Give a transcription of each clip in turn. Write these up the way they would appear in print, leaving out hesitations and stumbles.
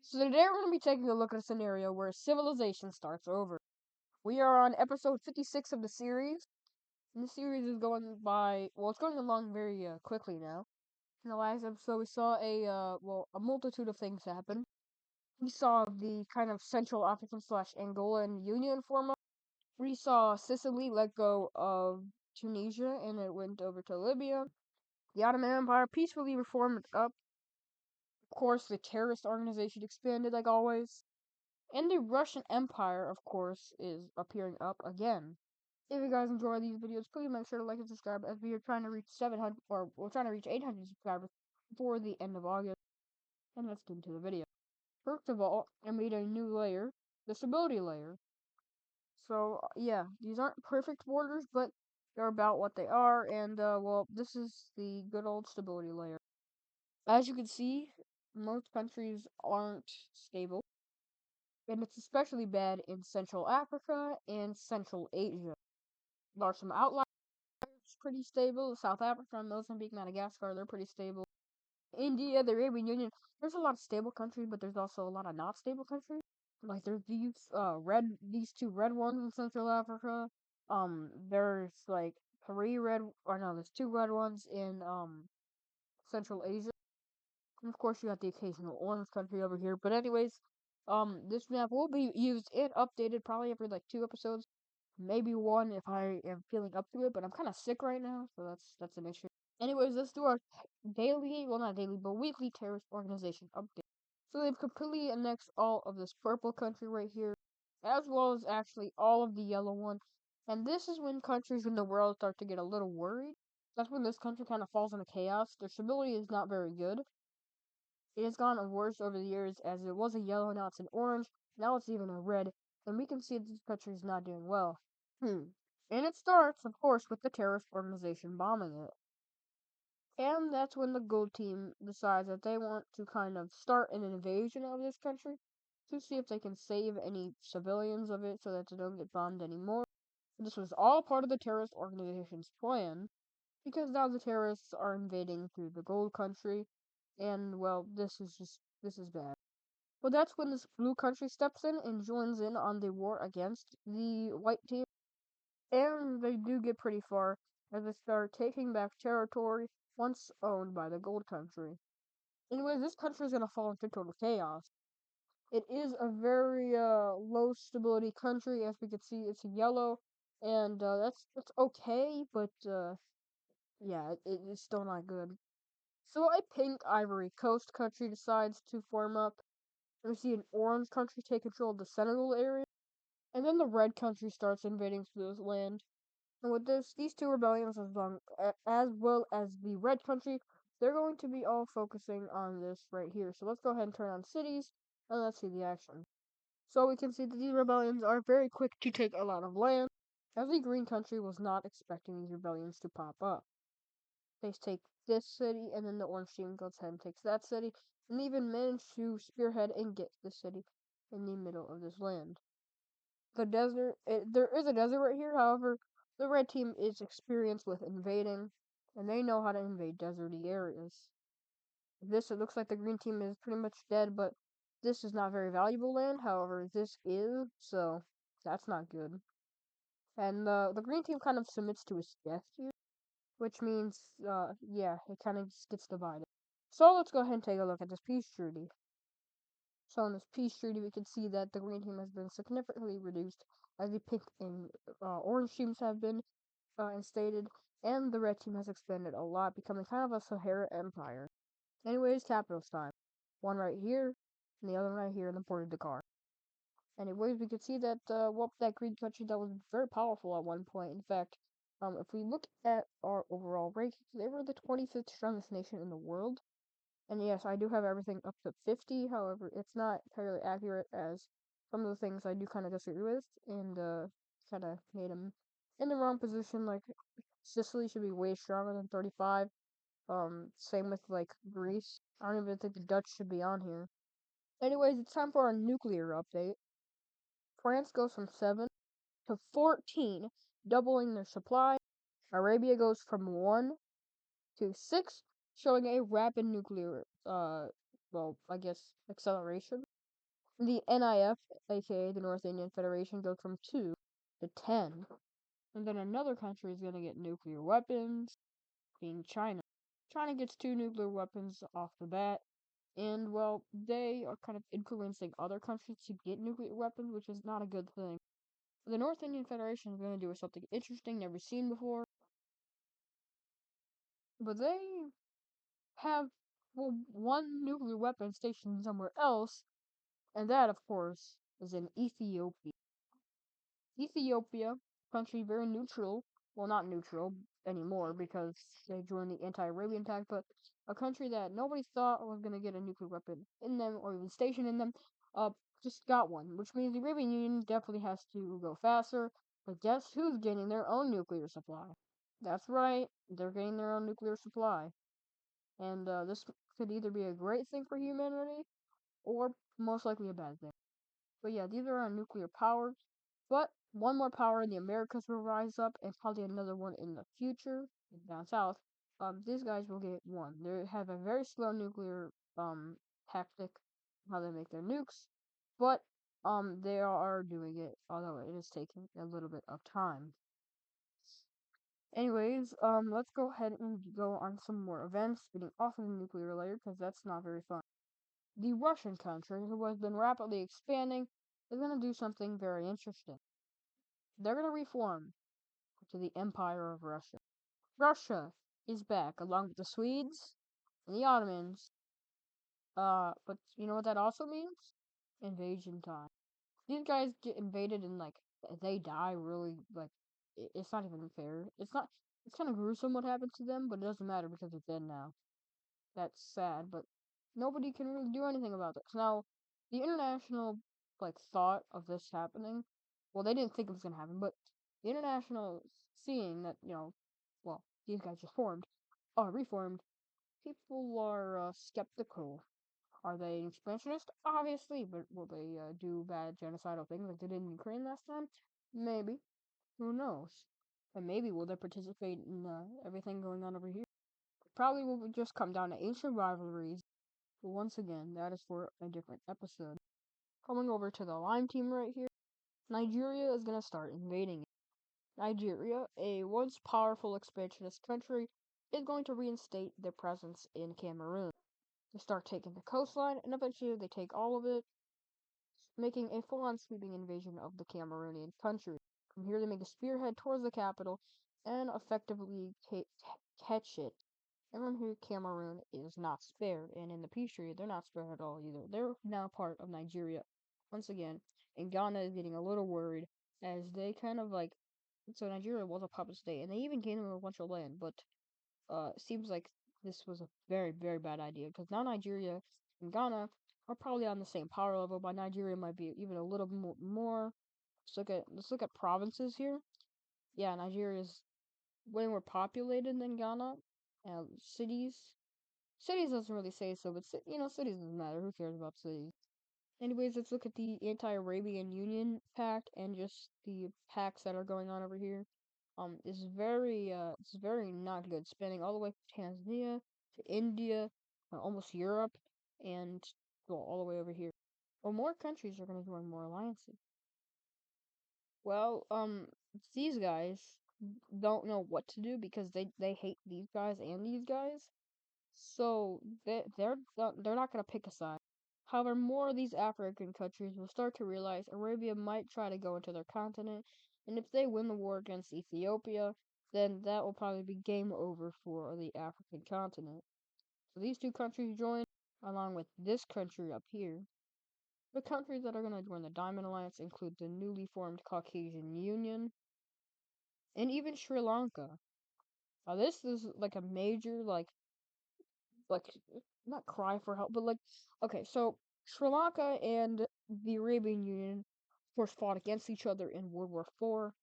So today we're going to be taking a look at a scenario where civilization starts over. We are on episode 56 of the series. And the series is going by, well, it's going along very quickly now. In the last episode, we saw a multitude of things happen. We saw the kind of Central African / Angolan Union form up. We saw Sicily let go of Tunisia and it went over to Libya. The Ottoman Empire peacefully reformed up. Of course, the terrorist organization expanded like always. And the Russian Empire, of course, is appearing up again. If you guys enjoy these videos, please make sure to like and subscribe as we are trying to reach 700, or we're trying to reach 800 subscribers before the end of August. And let's get into the video. First of all, I made a new layer, the stability layer. So, yeah, these aren't perfect borders, but they're about what they are, and, well, this is the good old stability layer. As you can see, most countries aren't stable. And it's especially bad in Central Africa and Central Asia. There are some outliers pretty stable. South Africa, Mozambique, Madagascar, they're pretty stable. India, the Arabian Union, there's a lot of stable countries, but there's also a lot of not stable countries. Like there's these two red ones in Central Africa. There's like there's two red ones in Central Asia. And of course, you got the occasional orange country over here. But anyways, this map will be used and updated probably every like 2 episodes, maybe 1 if I am feeling up to it. But I'm kind of sick right now, so that's an issue. Anyways, let's do our not daily, but weekly terrorist organization update. So they've completely annexed all of this purple country right here, as well as actually all of the yellow one. And this is when countries in the world start to get a little worried. That's when this country kind of falls into chaos. Their stability is not very good. It has gotten worse over the years, as it was a yellow, now it's an orange, now it's even a red, and we can see that this country is not doing well. And it starts, of course, with the terrorist organization bombing it. And that's when the gold team decides that they want to kind of start an invasion of this country to see if they can save any civilians of it so that they don't get bombed anymore. This was all part of the terrorist organization's plan, because now the terrorists are invading through the gold country, and well, this is bad. Well, that's when this blue country steps in and joins in on the war against the white team, and they do get pretty far as they start taking back territory once owned by the gold country. Anyways, this country is gonna fall into total chaos. It is a very low stability country, as we can see. It's yellow, and that's okay, but yeah, it's still not good. So a pink Ivory Coast country decides to form up. And we see an orange country take control of the Senegal area. And then the red country starts invading this land. And with these two rebellions, as well as the red country, they're going to be all focusing on this right here. So let's go ahead and turn on cities, and let's see the action. So we can see that these rebellions are very quick to take a lot of land, as the green country was not expecting these rebellions to pop up. They take this city, and then the orange team goes ahead and takes that city, and even manage to spearhead and get the city in the middle of this land. The desert, there is a desert right here, however, the red team is experienced with invading, and they know how to invade deserty areas. It looks like the green team is pretty much dead, but this is not very valuable land, however, this is, so that's not good. And the green team kind of submits to his death here, which means, yeah, it kind of just gets divided. So let's go ahead and take a look at this peace treaty. So in this peace treaty, we can see that the green team has been significantly reduced, as the pink and orange teams have been instated, and the red team has expanded a lot, becoming kind of a Sahara empire. Anyways, capitals time. One right here, and the other right here in the Port of Dakar. Anyways, we can see that, that green country that was very powerful at one point. In fact, if we look at our overall rankings, they were the 25th strongest nation in the world. And yes, I do have everything up to 50, however, it's not entirely accurate, as some of the things I do kind of disagree with, and kind of made them in the wrong position. Like, Sicily should be way stronger than 35. Same with, like, Greece. I don't even think the Dutch should be on here. Anyways, it's time for our nuclear update. France goes from 7 to 14, doubling their supply. Arabia goes from 1 to 6, showing a rapid nuclear well, I guess, acceleration. The NIF, aka the North Indian Federation, goes from 2 to 10. And then another country is going to get nuclear weapons, being China. China gets 2 nuclear weapons off the bat, and, well, they are kind of influencing other countries to get nuclear weapons, which is not a good thing. The North Indian Federation is going to do something interesting, never seen before, but they have, well, 1 nuclear weapon stationed somewhere else, and that, of course, is in Ethiopia. Ethiopia, country very neutral, well, not neutral anymore because they joined the anti-Arabian attack, but a country that nobody thought was going to get a nuclear weapon in them or even stationed in them, uh, just got one, which means the Arabian Union definitely has to go faster. But guess who's getting their own nuclear supply? That's right, they're getting their own nuclear supply. And this could either be a great thing for humanity or most likely a bad thing. But yeah, these are nuclear powered. But one more power in the Americas will rise up, and probably another one in the future down south. These guys will get one. They have a very slow nuclear tactic, how they make their nukes, but they are doing it, although it is taking a little bit of time. Anyways, let's go ahead and go on some more events, getting off of the nuclear layer, because that's not very fun. The Russian country, who has been rapidly expanding, is going to do something very interesting. They're going to reform to the Empire of Russia. Russia is back, along with the Swedes and the Ottomans. But you know what that also means? Invasion time. These guys get invaded and, like, they die really, like, it's not even fair. It's not, it's kind of gruesome what happened to them, but it doesn't matter because they're dead now. That's sad, but nobody can really do anything about this. Now, the international, like, thought of this happening, well, they didn't think it was gonna happen, but the international, seeing that, well, these guys reformed, people are skeptical. Are they expansionist? Obviously, but will they do bad genocidal things like they did in Ukraine last time? Maybe. Who knows? And maybe will they participate in everything going on over here? Probably will just come down to ancient rivalries. But once again, that is for a different episode. Coming over to the Lime team right here, Nigeria is going to start invading it. Nigeria, a once powerful expansionist country, is going to reinstate their presence in Cameroon. They start taking the coastline, and eventually they take all of it, making a full-on sweeping invasion of the Cameroonian country. From here, they make a spearhead towards the capital and effectively catch it. And from here, Cameroon is not spared, and in the peace treaty, they're not spared at all either. They're now part of Nigeria once again, and Ghana is getting a little worried as they kind of like. So Nigeria was a puppet state, and they even gave them a bunch of land, but seems like this was a very, very bad idea because now Nigeria and Ghana are probably on the same power level, but Nigeria might be even a little more. Let's look at provinces here. Yeah, Nigeria is way more populated than Ghana. Cities doesn't really say so, but cities doesn't matter. Who cares about cities? Anyways, let's look at the Anti-Arabian Union Pact and just the pacts that are going on over here. It's very not good. Spanning all the way from Tanzania to India, almost Europe, and well, all the way over here. Well, more countries are going to join more alliances. Well, these guys don't know what to do because they hate these guys and these guys, so they're not going to pick a side. However, more of these African countries will start to realize Arabia might try to go into their continent, and if they win the war against Ethiopia, then that will probably be game over for the African continent. So these two countries join, along with this country up here. The countries that are going to join the Diamond Alliance include the newly formed Caucasian Union, and even Sri Lanka. Now this is like a major, like not cry for help, but like, okay, so Sri Lanka and the Arabian Union, of course, fought against each other in World War IV,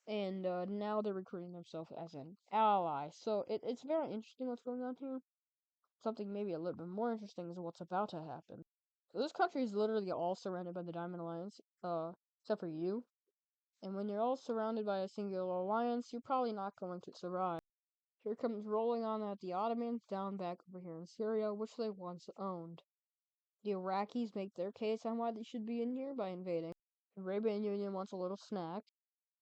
and now they're recruiting themselves as an ally. So it's very interesting what's going on here. Something maybe a little bit more interesting is what's about to happen. So this country is literally all surrounded by the Diamond Alliance, except for you. And when you're all surrounded by a singular alliance, you're probably not going to survive. Here comes rolling on at the Ottomans down back over here in Syria, which they once owned. The Iraqis make their case on why they should be in here by invading. The Arabian Union wants a little snack.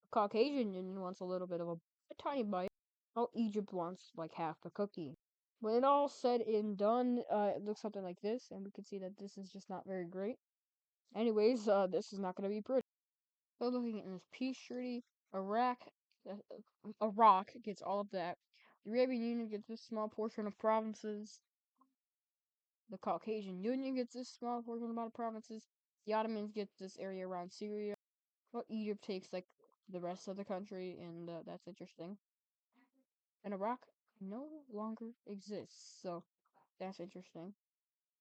The Caucasian Union wants a little bit of a tiny bite. Oh, Egypt wants like half the cookie. When it all said and done, it looks something like this, and we can see that this is just not very great. Anyways, this is not going to be pretty. So looking at this peace treaty, uh, Iraq gets all of that. The Arabian Union gets this small portion of provinces. The Caucasian Union gets this small portion amount of provinces. The Ottomans get this area around Syria. Well, Egypt takes like the rest of the country, and that's interesting. And Iraq no longer exists, so that's interesting.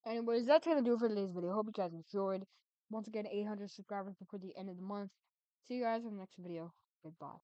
Anyways, that's gonna do it for today's video. Hope you guys enjoyed. Once again, 800 subscribers before the end of the month. See you guys in the next video. Goodbye.